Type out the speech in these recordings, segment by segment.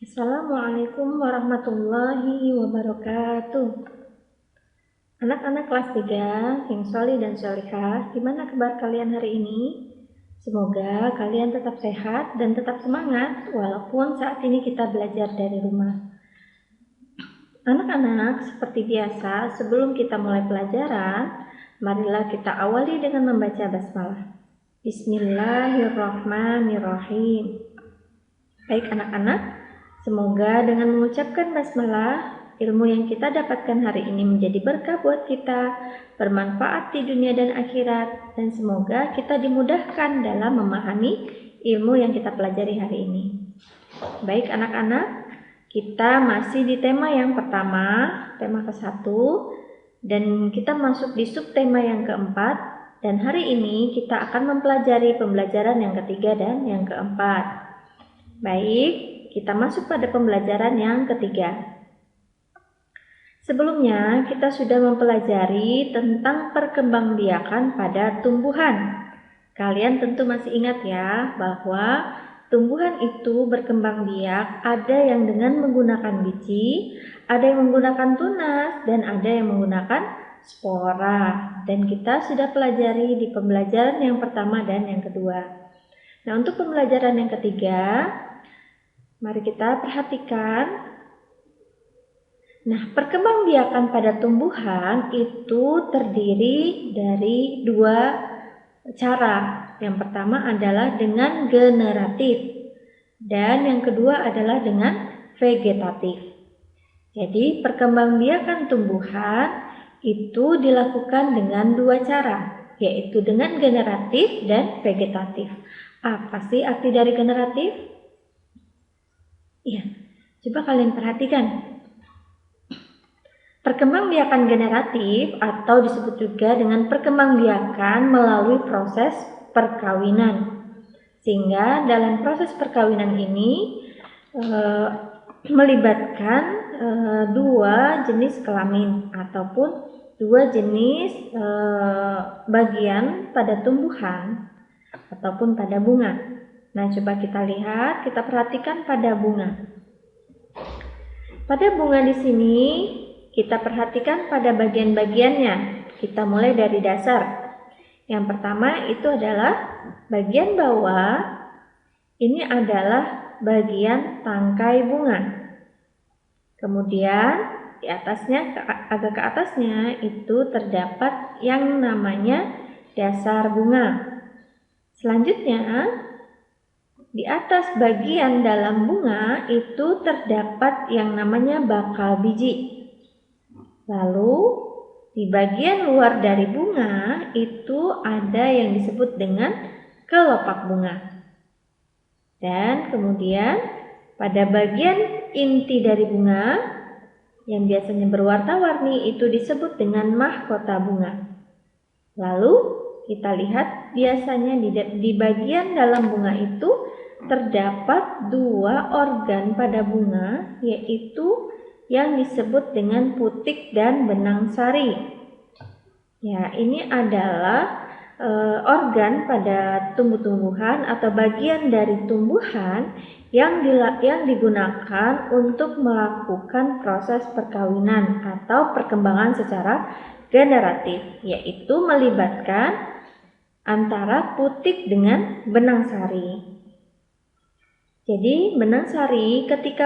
Assalamualaikum warahmatullahi wabarakatuh. Anak-anak kelas 3 yang sholih dan sholihah, gimana kabar kalian hari ini? Semoga kalian tetap sehat dan tetap semangat walaupun saat ini kita belajar dari rumah. Anak-anak, seperti biasa, sebelum kita mulai pelajaran, marilah kita awali dengan membaca basmalah. Bismillahirrahmanirrahim. Baik anak-anak, semoga dengan mengucapkan basmalah, ilmu yang kita dapatkan hari ini menjadi berkah buat kita, bermanfaat di dunia dan akhirat, dan semoga kita dimudahkan dalam memahami ilmu yang kita pelajari hari ini. Baik anak-anak, kita masih di tema yang pertama, tema ke-1, dan kita masuk di subtema yang keempat, dan hari ini kita akan mempelajari pembelajaran yang ketiga dan yang keempat. Baik, kita masuk pada pembelajaran yang ketiga. Sebelumnya, kita sudah mempelajari tentang perkembangbiakan pada tumbuhan. Kalian tentu masih ingat ya, bahwa tumbuhan itu berkembang biak, ada yang dengan menggunakan biji, ada yang menggunakan tunas, dan ada yang menggunakan spora. Dan kita sudah pelajari di pembelajaran yang pertama dan yang kedua. Nah, untuk pembelajaran yang ketiga, mari kita perhatikan. Nah, perkembangbiakan pada tumbuhan itu terdiri dari dua cara. Yang pertama adalah dengan generatif dan yang kedua adalah dengan vegetatif. Jadi, perkembangbiakan tumbuhan itu dilakukan dengan dua cara, yaitu dengan generatif dan vegetatif. Apa sih arti dari generatif? Iya, coba kalian perhatikan. Perkembangbiakan generatif atau disebut juga dengan perkembangbiakan melalui proses perkawinan. Sehingga dalam proses perkawinan ini melibatkan dua jenis kelamin ataupun dua jenis bagian pada tumbuhan ataupun pada bunga. Nah, coba kita lihat, kita perhatikan pada bunga. Pada bunga di sini kita perhatikan pada bagian-bagiannya. Kita mulai dari dasar. Yang pertama itu adalah bagian bawah. Ini adalah bagian tangkai bunga. Kemudian di atasnya, agak ke atasnya itu terdapat yang namanya dasar bunga. Selanjutnya, di atas bagian dalam bunga itu terdapat yang namanya bakal biji. Lalu di bagian luar dari bunga itu ada yang disebut dengan kelopak bunga. Dan kemudian pada bagian inti dari bunga yang biasanya berwarna-warni itu disebut dengan mahkota bunga. Lalu kita lihat biasanya di bagian dalam bunga itu terdapat dua organ pada bunga, yaitu yang disebut dengan putik dan benang sari. Ya, ini adalah organ pada tumbuh-tumbuhan atau bagian dari tumbuhan yang digunakan untuk melakukan proses perkawinan atau perkembangan secara generatif, yaitu melibatkan antara putik dengan benang sari. Jadi benang sari ketika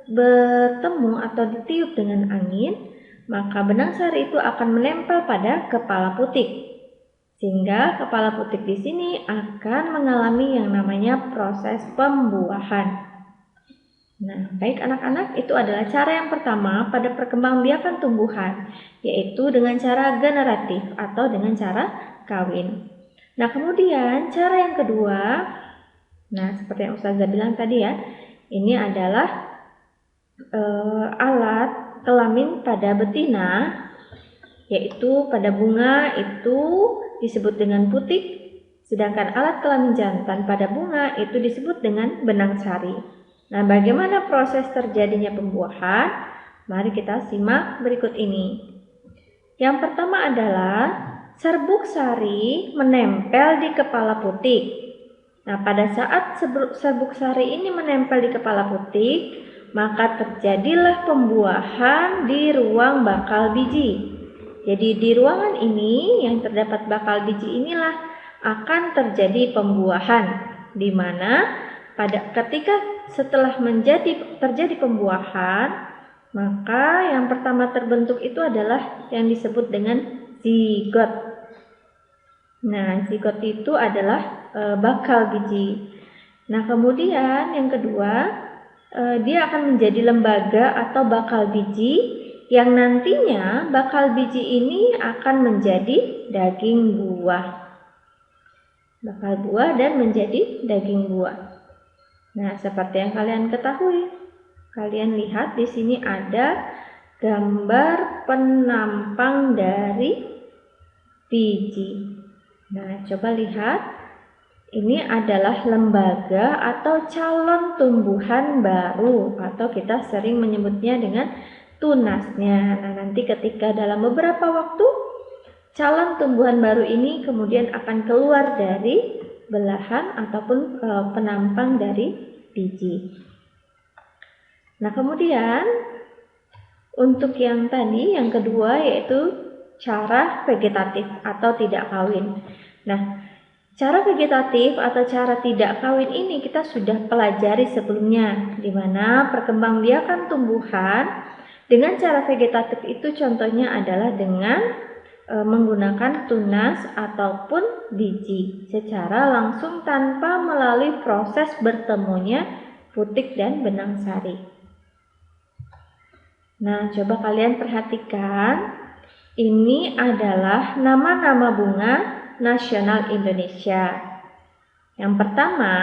bertemu atau ditiup dengan angin, maka benang sari itu akan menempel pada kepala putik. Sehingga kepala putik di sini akan mengalami yang namanya proses pembuahan. Nah, baik anak-anak, itu adalah cara yang pertama pada perkembangbiakan tumbuhan, yaitu dengan cara generatif atau dengan cara kawin. Nah, kemudian cara yang kedua, nah seperti yang Ustazah bilang tadi ya, ini adalah alat kelamin pada betina, yaitu pada bunga itu disebut dengan putik, sedangkan alat kelamin jantan pada bunga itu disebut dengan benang sari. Nah, bagaimana proses terjadinya pembuahan? Mari kita simak berikut ini. Yang pertama adalah serbuk sari menempel di kepala putik. Nah, pada saat serbuk sari ini menempel di kepala putik, maka terjadilah pembuahan di ruang bakal biji. Jadi di ruangan ini yang terdapat bakal biji inilah akan terjadi pembuahan, di mana ketika setelah terjadi pembuahan, maka yang pertama terbentuk itu adalah yang disebut dengan zigot. Nah, zigot itu adalah bakal biji. Nah, kemudian yang kedua, dia akan menjadi lembaga atau bakal biji yang nantinya bakal biji ini akan menjadi daging buah. Bakal buah dan menjadi daging buah. Nah, seperti yang kalian ketahui, kalian lihat di sini ada gambar penampang dari biji. Nah, coba lihat. Ini adalah lembaga atau calon tumbuhan baru, atau kita sering menyebutnya dengan tunasnya. Nah, nanti ketika dalam beberapa waktu calon tumbuhan baru ini kemudian akan keluar dari belahan ataupun penampang dari biji. Nah, kemudian untuk yang tadi, yang kedua, yaitu cara vegetatif atau tidak kawin. Nah, cara vegetatif atau cara tidak kawin ini kita sudah pelajari sebelumnya, di mana perkembangbiakan tumbuhan dengan cara vegetatif itu contohnya adalah dengan menggunakan tunas ataupun biji secara langsung tanpa melalui proses bertemunya putik dan benang sari. Nah, coba kalian perhatikan, ini adalah nama-nama bunga nasional Indonesia. Yang pertama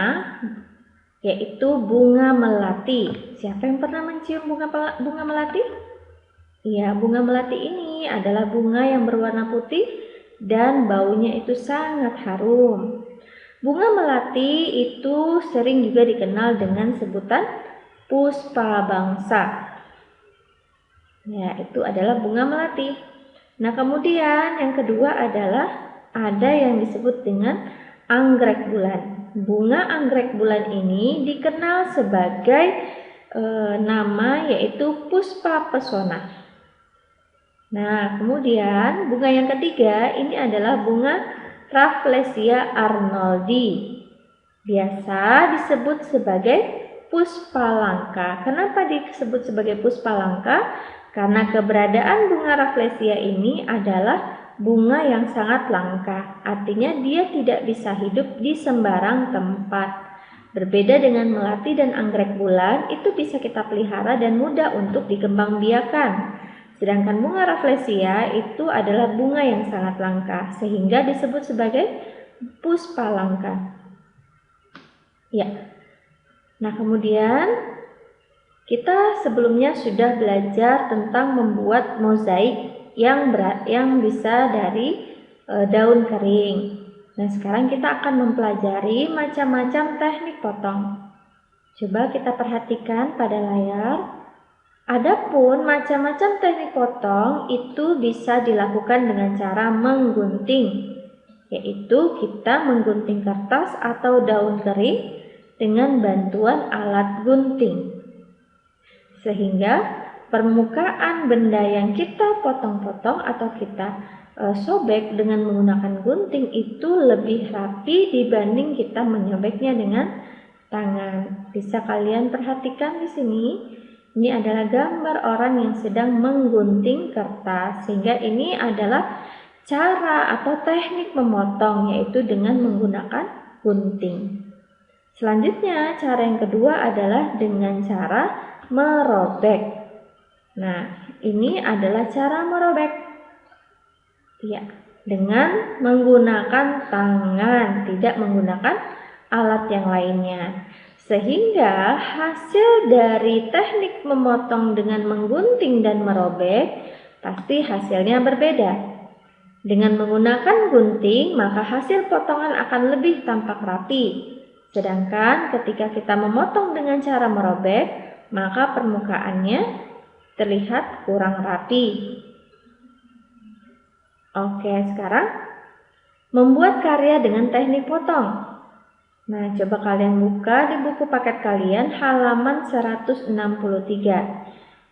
yaitu bunga melati. Siapa yang pernah mencium bunga melati? Iya, bunga melati ini adalah bunga yang berwarna putih dan baunya itu sangat harum. Bunga melati itu sering juga dikenal dengan sebutan puspa bangsa. Ya, itu adalah bunga melati. Nah, kemudian yang kedua adalah ada yang disebut dengan anggrek bulan. Bunga anggrek bulan ini dikenal sebagai nama yaitu puspa pesona. Nah, kemudian bunga yang ketiga ini adalah bunga Rafflesia arnoldi. Biasa disebut sebagai puspa langka. Kenapa disebut sebagai puspa langka? Karena keberadaan bunga Rafflesia ini adalah bunga yang sangat langka, artinya dia tidak bisa hidup di sembarang tempat. Berbeda dengan melati dan anggrek bulan, itu bisa kita pelihara dan mudah untuk dikembangbiakan. Sedangkan bunga Rafflesia itu adalah bunga yang sangat langka, sehingga disebut sebagai puspa langka. Ya. Nah, kemudian kita sebelumnya sudah belajar tentang membuat mozaik yang bisa dari daun kering. Nah, sekarang kita akan mempelajari macam-macam teknik potong. Coba kita perhatikan pada layar. Adapun macam-macam teknik potong itu bisa dilakukan dengan cara menggunting, yaitu kita menggunting kertas atau daun kering dengan bantuan alat gunting, sehingga permukaan benda yang kita potong-potong atau kita sobek dengan menggunakan gunting itu lebih rapi dibanding kita menyobeknya dengan tangan. Bisa kalian perhatikan di sini, ini adalah gambar orang yang sedang menggunting kertas, sehingga ini adalah cara atau teknik memotong, yaitu dengan menggunakan gunting. Selanjutnya, cara yang kedua adalah dengan cara merobek. Nah, ini adalah cara merobek. Ya, dengan menggunakan tangan, tidak menggunakan alat yang lainnya. Sehingga hasil dari teknik memotong dengan menggunting dan merobek pasti hasilnya berbeda. Dengan menggunakan gunting, maka hasil potongan akan lebih tampak rapi. Sedangkan ketika kita memotong dengan cara merobek, maka permukaannya terlihat kurang rapi. Oke, sekarang membuat karya dengan teknik potong. Nah, coba kalian buka di buku paket kalian halaman 163.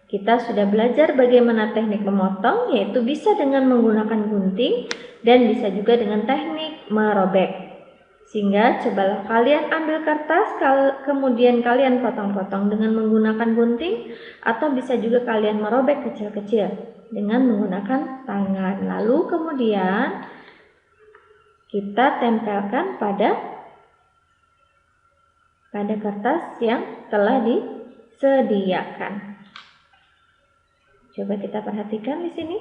Kita sudah belajar bagaimana teknik memotong, yaitu bisa dengan menggunakan gunting dan bisa juga dengan teknik merobek. Sehingga cobalah kalian ambil kertas, kemudian kalian potong-potong dengan menggunakan gunting, atau bisa juga kalian merobek kecil-kecil dengan menggunakan tangan. Lalu kemudian kita tempelkan pada kertas yang telah disediakan. Coba kita perhatikan di sini.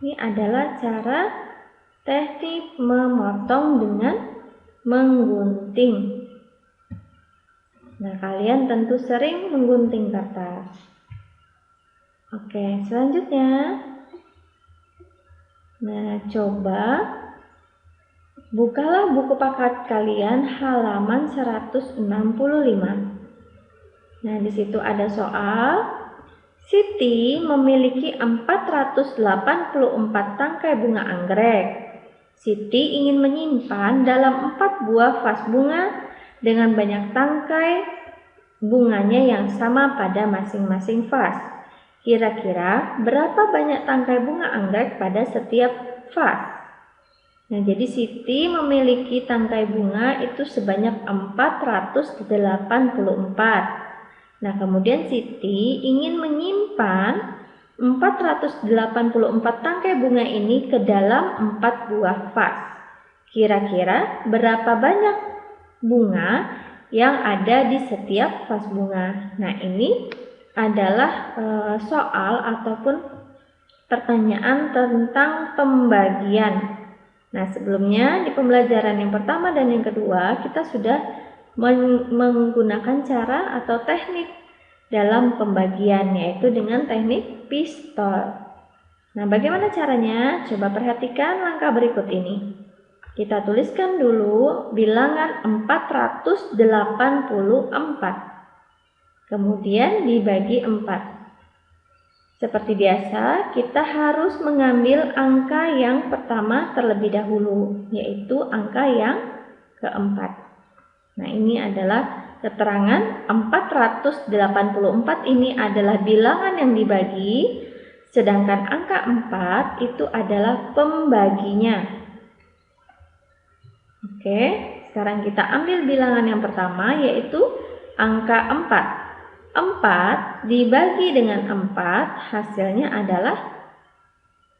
Ini adalah cara teknik memotong dengan menggunting. Nah, kalian tentu sering menggunting kertas. Oke, selanjutnya. Nah, coba bukalah buku paket kalian halaman 165. Nah, di situ ada soal. Siti memiliki 484 tangkai bunga anggrek. Siti ingin menyimpan dalam 4 buah vas bunga dengan banyak tangkai bunganya yang sama pada masing-masing vas. Kira-kira berapa banyak tangkai bunga anggrek pada setiap vas? Nah, jadi Siti memiliki tangkai bunga itu sebanyak 484. Nah, kemudian Siti ingin menyimpan 484 tangkai bunga ini ke dalam 4 buah vas. Kira-kira berapa banyak bunga yang ada di setiap vas bunga? Nah, ini adalah soal ataupun pertanyaan tentang pembagian. Nah, sebelumnya di pembelajaran yang pertama dan yang kedua kita sudah menggunakan cara atau teknik dalam pembagian, yaitu dengan teknik pistol. Nah, bagaimana caranya? Coba perhatikan langkah berikut ini. Kita tuliskan dulu bilangan 484. Kemudian dibagi 4. Seperti biasa, kita harus mengambil angka yang pertama terlebih dahulu, yaitu angka yang keempat. Nah, ini adalah keterangan 484 ini adalah bilangan yang dibagi, sedangkan angka 4 itu adalah pembaginya. Oke, sekarang kita ambil bilangan yang pertama, yaitu angka 4. 4 dibagi dengan 4 hasilnya adalah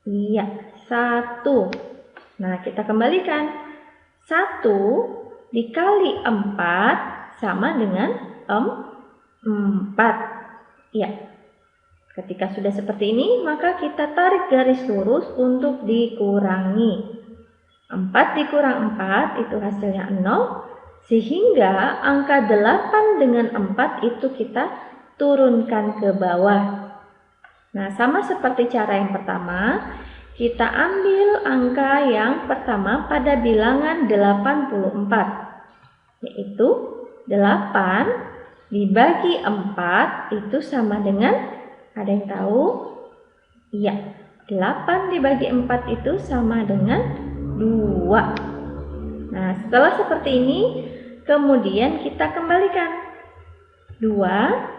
1. Nah, kita kembalikan. 1 dikali 4 sama dengan 4. Ya. Ketika sudah seperti ini, maka kita tarik garis lurus untuk dikurangi. 4 dikurang 4 itu hasilnya 0. Sehingga angka 8 dengan 4 itu kita turunkan ke bawah. Nah, sama seperti cara yang pertama, kita ambil angka yang pertama pada bilangan 84, yaitu 8 dibagi 4 itu sama dengan, ada yang tahu? Iya, 8 dibagi 4 itu sama dengan 2. Nah, setelah seperti ini, kemudian kita kembalikan. 2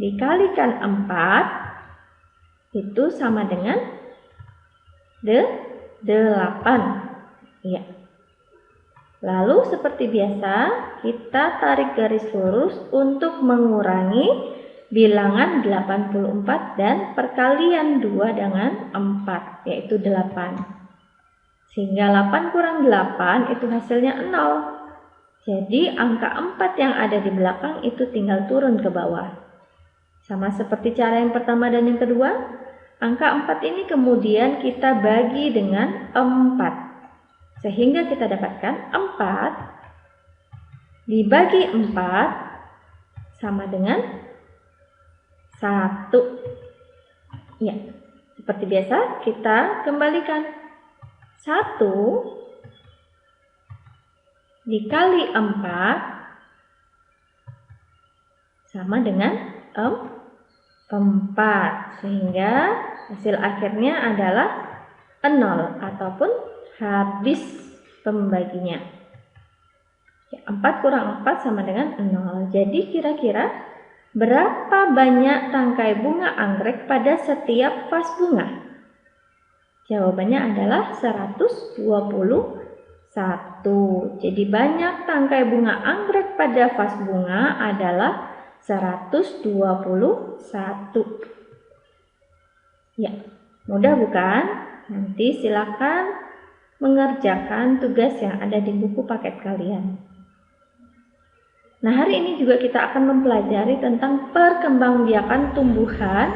dikalikan 4 itu sama dengan 8. Ya. Lalu seperti biasa, kita tarik garis lurus untuk mengurangi bilangan 84 dan perkalian 2 dengan 4, yaitu 8. Sehingga 8 kurang 8 itu hasilnya 0. Jadi angka 4 yang ada di belakang itu tinggal turun ke bawah. Sama seperti cara yang pertama dan yang kedua, angka 4 ini kemudian kita bagi dengan 4. Sehingga kita dapatkan 4 dibagi 4 sama dengan 1. Ya, seperti biasa kita kembalikan. 1 dikali 4 sama dengan 4, sehingga hasil akhirnya adalah 0 ataupun habis. pembaginya. 4 kurang 4 sama dengan 0. Jadi kira-kira berapa banyak tangkai bunga anggrek pada setiap vas bunga? Jawabannya adalah 121. Jadi banyak tangkai bunga anggrek pada vas bunga adalah 121. Ya, mudah bukan? Nanti silakan mengerjakan tugas yang ada di buku paket kalian. Nah, hari ini juga kita akan mempelajari tentang perkembangbiakan tumbuhan,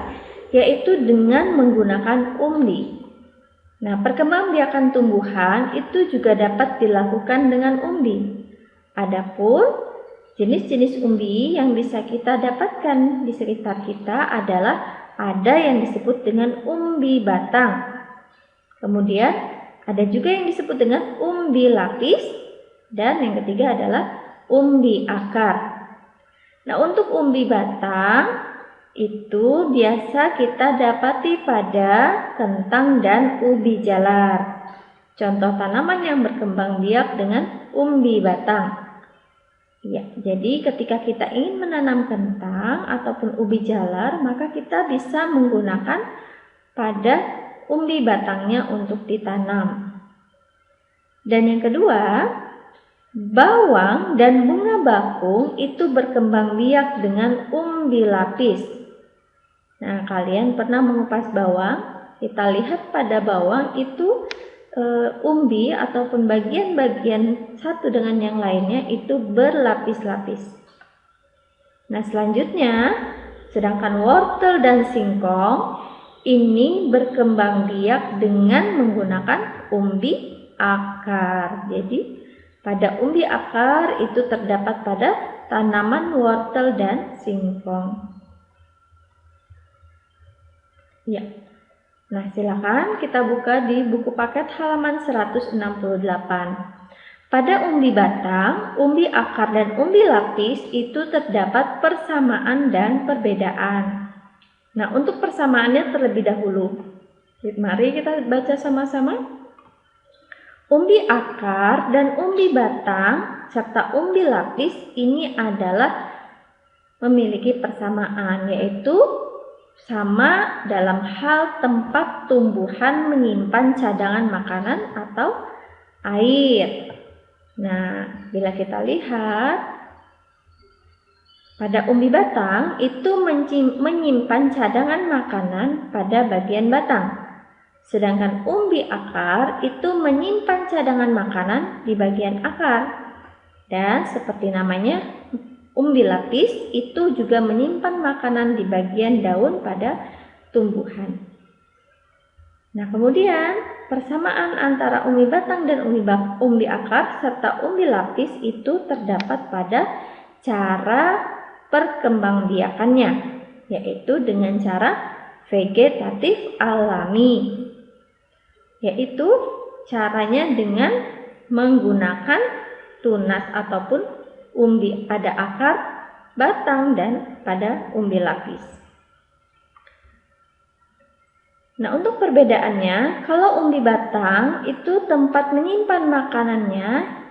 yaitu dengan menggunakan umbi. Nah, perkembangbiakan tumbuhan itu juga dapat dilakukan dengan umbi. Adapun jenis-jenis umbi yang bisa kita dapatkan di sekitar kita adalah ada yang disebut dengan umbi batang. Kemudian ada juga yang disebut dengan umbi lapis, dan yang ketiga adalah umbi akar. Nah, untuk umbi batang itu biasa kita dapati pada kentang dan ubi jalar. Contoh tanaman yang berkembang biak dengan umbi batang. Ya, jadi ketika kita ingin menanam kentang ataupun ubi jalar, maka kita bisa menggunakan pada umbi batangnya untuk ditanam. Dan yang kedua, bawang dan bunga bakung itu berkembang biak dengan umbi lapis. Nah, kalian pernah mengupas bawang? Kita lihat pada bawang itu umbi ataupun bagian-bagian satu dengan yang lainnya itu berlapis-lapis. Nah, selanjutnya, sedangkan wortel dan singkong ini berkembang biak dengan menggunakan umbi akar. Jadi, pada umbi akar itu terdapat pada tanaman wortel dan singkong. Ya. Nah, silakan kita buka di buku paket halaman 168. Pada umbi batang, umbi akar dan umbi lapis itu terdapat persamaan dan perbedaan. Nah, untuk persamaannya terlebih dahulu. Mari kita baca sama-sama. Umbi akar dan umbi batang serta umbi lapis ini adalah memiliki persamaan, yaitu sama dalam hal tempat tumbuhan menyimpan cadangan makanan atau air. Nah, bila kita lihat pada umbi batang itu menyimpan cadangan makanan pada bagian batang. Sedangkan umbi akar itu menyimpan cadangan makanan di bagian akar. Dan seperti namanya, umbi lapis itu juga menyimpan makanan di bagian daun pada tumbuhan. Nah, kemudian persamaan antara umbi batang dan umbi akar serta umbi lapis itu terdapat pada cara perkembangbiakannya, yaitu dengan cara vegetatif alami. Yaitu caranya dengan menggunakan tunas ataupun umbi pada akar, batang, dan pada umbi lapis. Nah, untuk perbedaannya, kalau umbi batang itu tempat menyimpan makanannya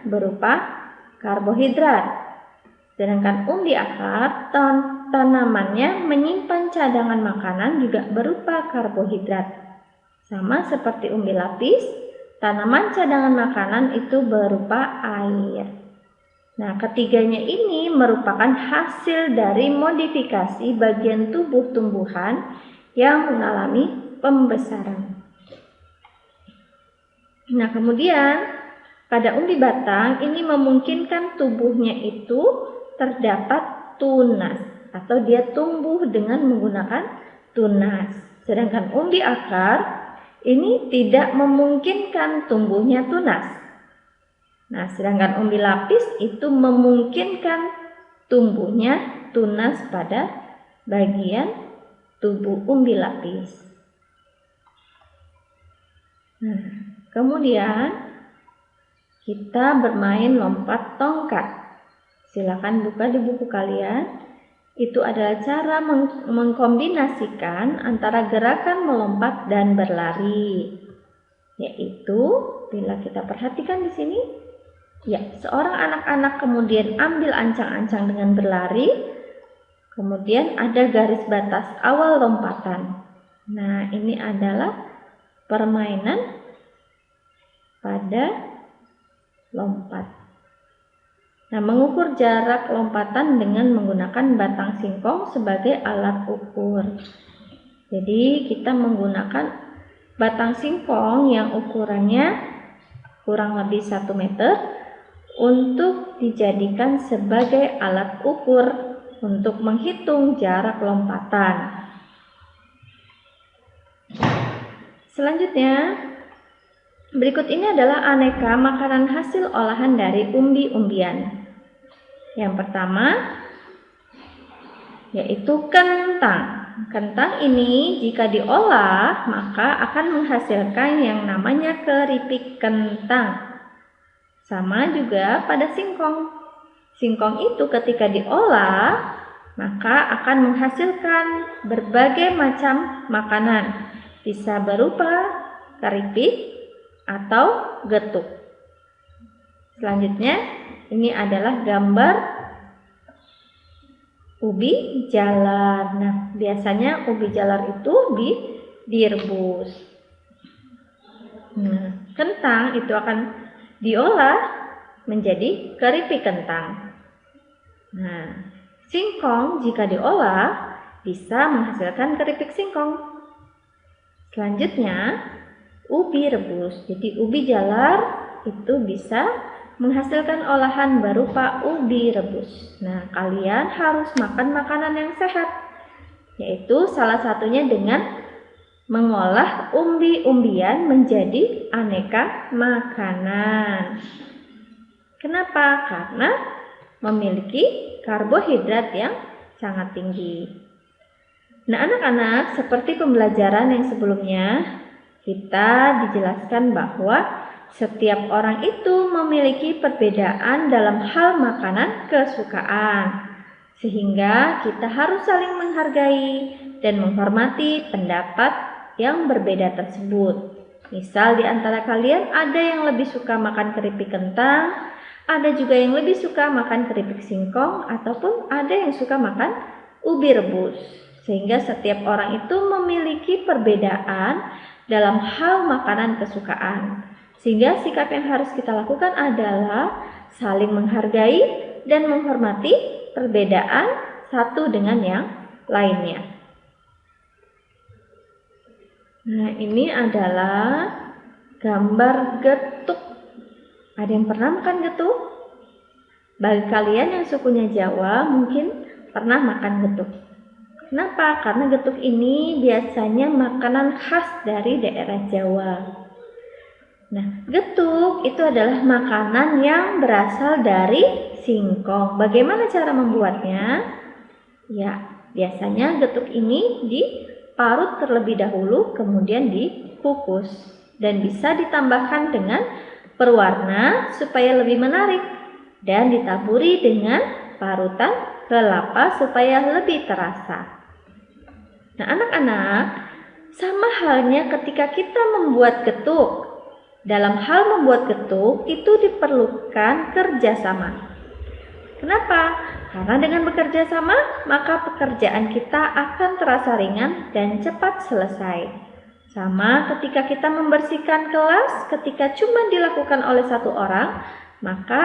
berupa karbohidrat. Sedangkan umbi akar, tanamannya menyimpan cadangan makanan juga berupa karbohidrat. Sama seperti umbi lapis, tanaman cadangan makanan itu berupa air. Nah, ketiganya ini merupakan hasil dari modifikasi bagian tubuh tumbuhan yang mengalami pembesaran. Nah, kemudian pada umbi batang ini memungkinkan tubuhnya itu terdapat tunas atau dia tumbuh dengan menggunakan tunas. Sedangkan umbi akar ini tidak memungkinkan tumbuhnya tunas. Nah, sedangkan umbi lapis itu memungkinkan tumbuhnya tunas pada bagian tubuh umbi lapis. Nah, kemudian kita bermain lompat tongkat. Silakan buka di buku kalian. Itu adalah cara mengkombinasikan antara gerakan melompat dan berlari, yaitu bila kita perhatikan di sini, ya, seorang anak-anak kemudian ambil ancang-ancang dengan berlari, kemudian ada garis batas awal lompatan. Nah, ini adalah permainan pada lompat. Nah, mengukur jarak lompatan dengan menggunakan batang singkong sebagai alat ukur. Jadi, kita menggunakan batang singkong yang ukurannya kurang lebih 1 meter untuk dijadikan sebagai alat ukur untuk menghitung jarak lompatan. Selanjutnya, berikut ini adalah aneka makanan hasil olahan dari umbi-umbian. Yang pertama yaitu kentang. Kentang ini jika diolah maka akan menghasilkan yang namanya keripik kentang. Sama juga pada singkong. Singkong itu ketika diolah maka akan menghasilkan berbagai macam makanan. Bisa berupa keripik atau getuk. Selanjutnya, ini adalah gambar ubi jalar. Nah, biasanya ubi jalar itu direbus. Nah, kentang itu akan diolah menjadi keripik kentang. Nah, singkong jika diolah bisa menghasilkan keripik singkong. Selanjutnya, ubi rebus. Jadi ubi jalar itu bisa menghasilkan olahan berupa ubi rebus. Nah, kalian harus makan makanan yang sehat, yaitu salah satunya dengan mengolah umbi-umbian menjadi aneka makanan. Kenapa? Karena memiliki karbohidrat yang sangat tinggi. Nah, anak-anak, seperti pembelajaran yang sebelumnya, kita dijelaskan bahwa setiap orang itu memiliki perbedaan dalam hal makanan kesukaan, sehingga kita harus saling menghargai dan menghormati pendapat yang berbeda tersebut. Misal di antara kalian ada yang lebih suka makan keripik kentang, ada juga yang lebih suka makan keripik singkong, ataupun ada yang suka makan ubi rebus. Sehingga setiap orang itu memiliki perbedaan dalam hal makanan kesukaan. Sehingga sikap yang harus kita lakukan adalah saling menghargai dan menghormati perbedaan satu dengan yang lainnya. Nah, ini adalah gambar getuk. Ada yang pernah makan getuk? Bagi kalian yang sukunya Jawa mungkin pernah makan getuk. Kenapa? Karena getuk ini biasanya makanan khas dari daerah Jawa. Nah, getuk itu adalah makanan yang berasal dari singkong. Bagaimana cara membuatnya? Ya, biasanya getuk ini diparut terlebih dahulu, kemudian dikukus. Dan bisa ditambahkan dengan perwarna supaya lebih menarik. Dan ditaburi dengan parutan kelapa supaya lebih terasa. Nah, anak-anak, sama halnya ketika kita membuat getuk. Dalam hal membuat getuk itu diperlukan kerjasama. Kenapa? Karena dengan bekerja sama, maka pekerjaan kita akan terasa ringan dan cepat selesai. Sama ketika kita membersihkan kelas, ketika cuma dilakukan oleh satu orang, maka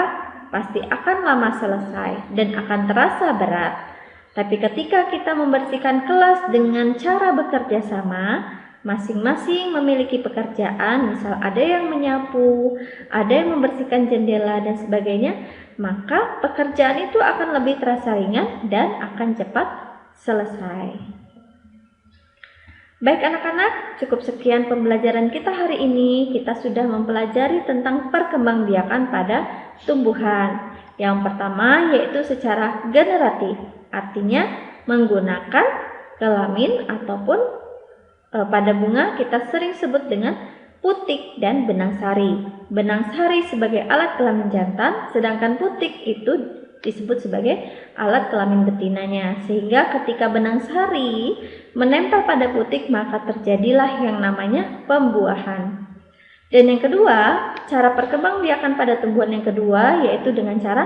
pasti akan lama selesai dan akan terasa berat. Tapi ketika kita membersihkan kelas dengan cara bekerja sama, masing-masing memiliki pekerjaan, misal ada yang menyapu, ada yang membersihkan jendela dan sebagainya, maka pekerjaan itu akan lebih terasa ringan dan akan cepat selesai. Baik anak-anak, cukup sekian pembelajaran kita hari ini. Kita sudah mempelajari tentang perkembangbiakan pada tumbuhan. Yang pertama yaitu secara generatif, artinya menggunakan kelamin ataupun pada bunga kita sering sebut dengan putik dan benang sari. Benang sari sebagai alat kelamin jantan, sedangkan putik itu disebut sebagai alat kelamin betinanya. Sehingga ketika benang sari menempel pada putik, maka terjadilah yang namanya pembuahan. Dan yang kedua, cara perkembangbiakan pada tumbuhan yang kedua yaitu dengan cara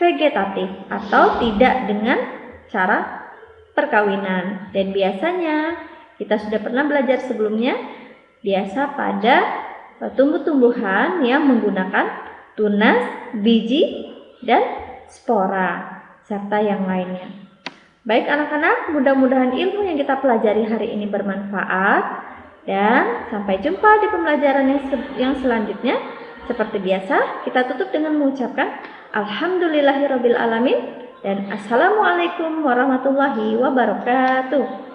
vegetatif atau tidak dengan cara perkawinan. Dan biasanya kita sudah pernah belajar sebelumnya, biasa pada tumbuh-tumbuhan yang menggunakan tunas, biji, dan spora, serta yang lainnya. Baik anak-anak, mudah-mudahan ilmu yang kita pelajari hari ini bermanfaat. Dan sampai jumpa di pembelajaran yang selanjutnya. Seperti biasa, kita tutup dengan mengucapkan Alhamdulillahirrabbilalamin dan Assalamualaikum warahmatullahi wabarakatuh.